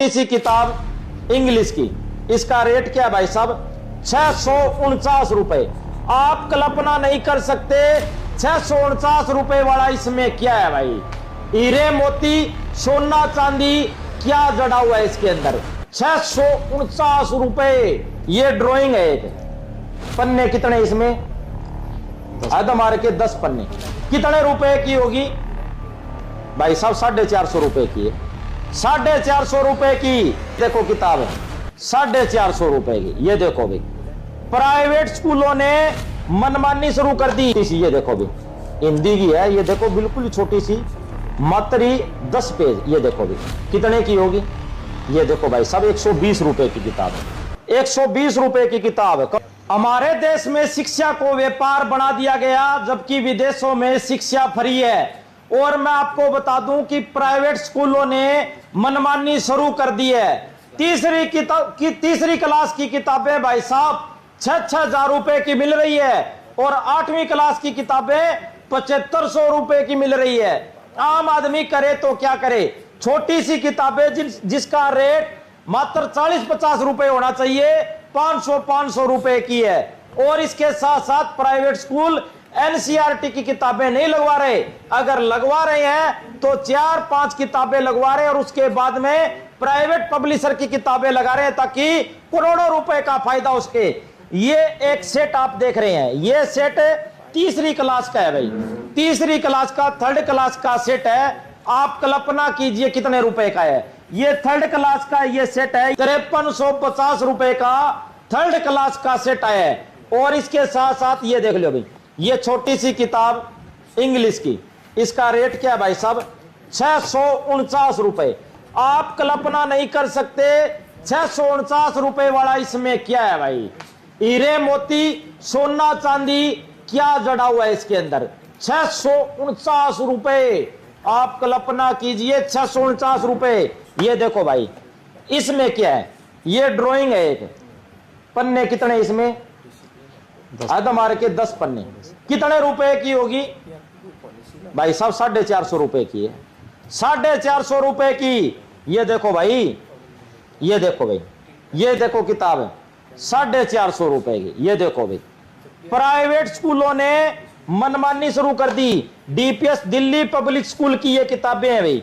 इसी किताब इंग्लिश की, इसका रेट क्या है भाई साहब? 649 रुपए। आप कल्पना नहीं कर सकते 649 रुपए वाला इसमें क्या है भाई। हीरे मोती सोना चांदी क्या जड़ा हुआ है इसके अंदर। 649 रुपए। ये ड्राइंग है एक। पन्ने कितने इसमें? आदम मार के 10 पन्ने। कितने रुपए की होगी भाई साहब? 450 रुपए की है। 450 रुपए की देखो किताब है, 450 रुपए की। ये देखो भाई, प्राइवेट स्कूलों ने मनमानी शुरू कर दी। ये देखो भाई, हिंदी की है। ये देखो बिल्कुल छोटी सी, मात्र 10 पेज। ये देखो भाई कितने की होगी? ये देखो भाई साहब 120 रुपए की किताब है। 120 रुपए की किताब है। हमारे देश में शिक्षा को व्यापार बना दिया गया, जबकि विदेशों में शिक्षा फ्री है। और मैं आपको बता दूं कि प्राइवेट स्कूलों ने मनमानी शुरू कर दी है। तीसरी क्लास की किताबें भाई साहब 6-6 हजार रुपए की मिल रही है, और 8वीं क्लास की किताबें 7500 रुपए की मिल रही है। आम आदमी करे तो क्या करे? छोटी सी किताबें जिसका रेट मात्र 40-50 रुपए होना चाहिए, 500 रुपए की है। और इसके साथ साथ प्राइवेट स्कूल एनसीईआरटी की किताबें नहीं लगवा रहे। अगर लगवा रहे हैं तो 4-5 किताबें लगवा रहे हैं, और उसके बाद में प्राइवेट पब्लिशर की किताबें लगा रहे हैं, ताकि करोड़ों रुपए का फायदा उसके। ये एक सेट आप देख रहे हैं, ये सेट तीसरी क्लास का है भाई। तीसरी क्लास का, थर्ड क्लास का सेट है। आप कल्पना कीजिए कितने रुपए का है। ये थर्ड क्लास का ये सेट है, 5350 रुपए का थर्ड क्लास का सेट है। और इसके साथ साथ ये देख लो भाई, ये छोटी सी किताब इंग्लिश की, इसका रेट क्या है भाई साहब? 649 रुपए। आप कल्पना नहीं कर सकते 649 रुपए वाला इसमें क्या है भाई। हीरे मोती सोना चांदी क्या जड़ा हुआ है इसके अंदर। 649 रुपए। आप कल्पना कीजिए 649 रुपए। ये देखो भाई, इसमें क्या है? ये ड्राइंग है एक। पन्ने कितने इसमें? आदम मार के 10 पन्ने। कितने रुपए की होगी भाई साहब? 450 रुपए की है। 450 रुपए की। ये देखो भाई, ये देखो भाई, ये देखो किताब है 450 रुपए की। ये देखो भाई, प्राइवेट स्कूलों ने मनमानी शुरू कर दी। डीपीएस दिल्ली पब्लिक स्कूल की ये किताबें हैं भाई।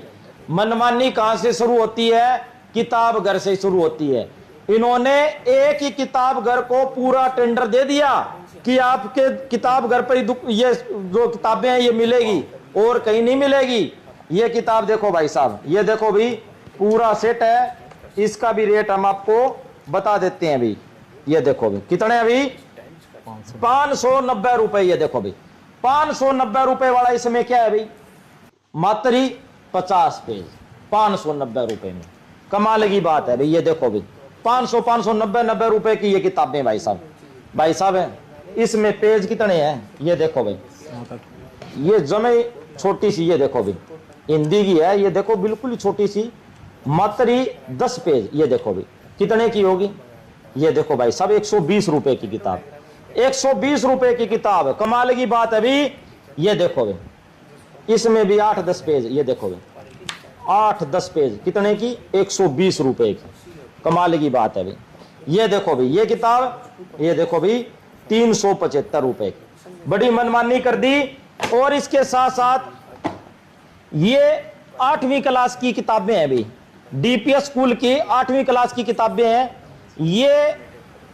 मनमानी कहां से शुरू होती है? किताब घर से शुरू होती है। इन्होंने एक ही किताब घर को पूरा टेंडर दे दिया कि आपके किताब घर पर ये जो किताबें हैं ये मिलेगी, और कहीं नहीं मिलेगी। ये किताब देखो भाई साहब, ये देखो भाई पूरा सेट है। इसका भी रेट हम आपको बता देते हैं भाई। ये देखो भाई कितने अभी? 590 रुपए। ये देखो भाई 590 रुपए वाला इसमें क्या है भाई? मात्र 50 पेज 590 रुपए में। कमाल की बात है भाई। ये देखो भाई 590 रुपए की ये किताबें भाई साहब। भाई साहब है, इसमें पेज कितने हैं? ये देखो भाई, ये जमे छोटी सी। ये देखो भाई हिंदी की है। ये देखो बिल्कुल छोटी सी, मात्र 10 पेज। ये देखो भाई कितने की होगी? ये देखो भाई साहब 120 रुपए की किताब। 120 रुपए की किताब है। कमाल की बात है भाई। ये देखो भाई, इसमें भी 8-10 पेज। ये देखो भाई 8-10 पेज। कितने की? 120 रुपए की। कमाल की बात है भाई। ये देखो भाई ये किताब, ये देखो भाई 375 रुपए की। बड़ी मनमानी कर दी। और इसके साथ साथ ये 8वीं क्लास की किताबें हैं भाई। डीपीएस स्कूल की 8वीं क्लास की किताबें हैं। ये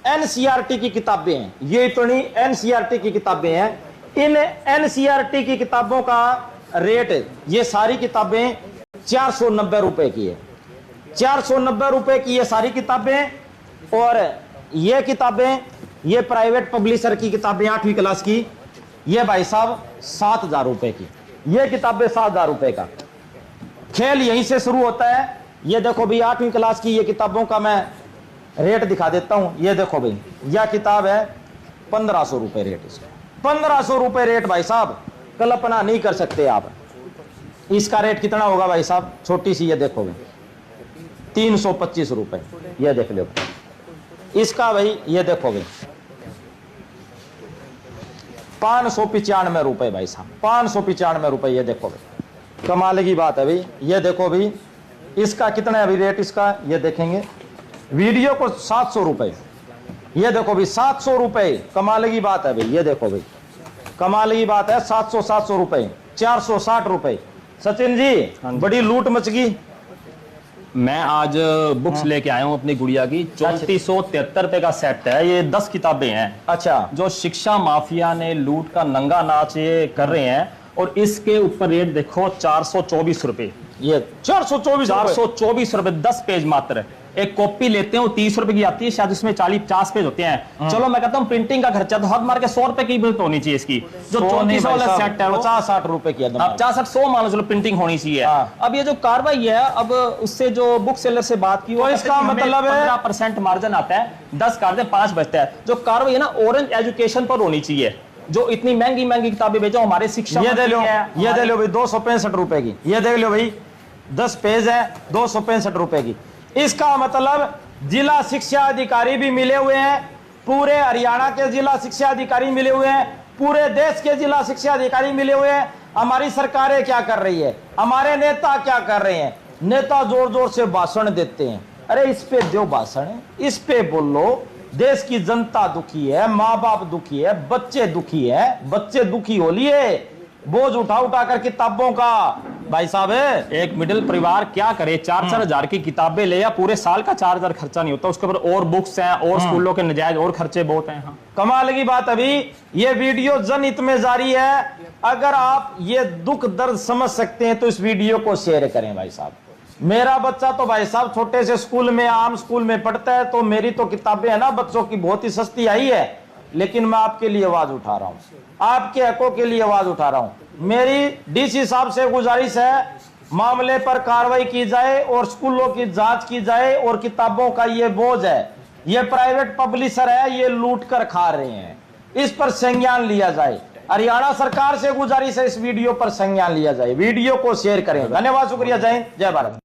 एनसीईआरटी की किताबें हैं। ये इतनी एनसीईआरटी की किताबें हैं। इन एनसीईआरटी की किताबों का रेट, ये सारी किताबें 490 रुपए की है। 490 रुपए की ये सारी किताबें। और ये किताबें, ये प्राइवेट पब्लिशर की किताबें 8वीं क्लास की, ये भाई साहब 7000 रुपए की। ये किताबें 7000 रुपए का। खेल यहीं से शुरू होता है। ये देखो भाई 8वीं क्लास की ये किताबों का मैं रेट दिखा देता हूं। ये देखो भाई, यह किताब है 1500 रुपए रेट इसका। 1500 रुपए रेट भाई साहब, कल्पना नहीं कर सकते आप। इसका रेट कितना होगा भाई साहब? छोटी सी ये देखो भाई 325 रुपए। ये देख लो इसका भाई। ये देखो भाई 595 रुपए भाई साहब, 595 रुपए। ये देखो भाई कमाल की बात है भाई। ये देखो भाई इसका कितना है अभी रेट इसका, ये देखेंगे। वीडियो को 700 रुपए, ये देखो भाई 700 रुपए, कमाल की बात है भाई, ये देखो भाई कमाल की बात है। 700 रुपए, 460 रुपए। सचिन जी बड़ी लूट मच गई। मैं आज बुक्स लेके आया हूँ अपनी गुड़िया की, 3473 रुपए का सेट है। ये 10 किताबें हैं। अच्छा, जो शिक्षा माफिया ने लूट का नंगा नाच ये कर रहे हैं, और इसके ऊपर रेट देखो 424 रुपए। ये 424 रुपए 10 पेज मात्र। एक कॉपी लेते हैं 30 रुपए की आती है, शायद उसमें 40-50 पेज होते हैं। चलो मैं कहता हूँ प्रिंटिंग का खर्चा तो हद मार के 100 रुपए की बिल होनी चाहिए इसकी। जो 3400 वाला सेट है 50-60 रुपए की, 50-100 मान लो, चलो प्रिंटिंग होनी चाहिए। अब ये जो कार्रवाई है, अब उससे जो बुक सेलर से बात की, वो इसका मतलब है 15% मार्जिन आता है, 10 काटते 5 बचता है। जो कार्रवाई है ना, ऑरेंज एजुकेशन पर होनी चाहिए, जो इतनी महंगी महंगी किताबें बेचो हमारे शिक्षा। ये दे लो, ये दे लो भाई 265 रुपए की, ये देख लो भाई 10 पेज है 265 रुपए की। इसका मतलब जिला शिक्षा अधिकारी भी मिले हुए हैं, पूरे हरियाणा के जिला शिक्षा अधिकारी मिले हुए हैं, पूरे देश के जिला शिक्षा अधिकारी मिले हुए हैं। हमारी सरकारें क्या कर रही है, हमारे नेता क्या कर रहे हैं? नेता जोर जोर से भाषण देते हैं, अरे इस पे दो भाषण, इस पे बोलो। देश की जनता दुखी है, माँ बाप दुखी है, बच्चे दुखी है, बच्चे दुखी हो लिए बोझ उठा उठा कर किताबों का। भाई साहब एक मिडिल परिवार क्या करे, 4-4 हजार की किताबें ले, या पूरे साल का 4000 खर्चा नहीं होता, उसके ऊपर और बुक्स हैं और स्कूलों के नजायज और खर्चे बहुत हैं। हाँ। कमाल की बात, अभी ये वीडियो जनहित में जारी है। अगर आप ये दुख दर्द समझ सकते हैं तो इस वीडियो को शेयर करें भाई साहब। मेरा बच्चा तो भाई साहब छोटे से स्कूल में, आम स्कूल में पढ़ता है, तो मेरी तो किताबें है ना बच्चों की बहुत ही सस्ती आई है, लेकिन मैं आपके लिए आवाज उठा रहा हूं, आपके हकों के लिए आवाज उठा रहा हूं। मेरी डीसी साहब से गुजारिश है, मामले पर कार्रवाई की जाए और स्कूलों की जांच की जाए, और किताबों का ये बोझ है, ये प्राइवेट पब्लिशर है, ये लूट कर खा रहे हैं, इस पर संज्ञान लिया जाए। हरियाणा सरकार से गुजारिश है, इस वीडियो पर संज्ञान लिया जाए, वीडियो को शेयर करें। धन्यवाद, शुक्रिया, जय हिंद, जय भारत।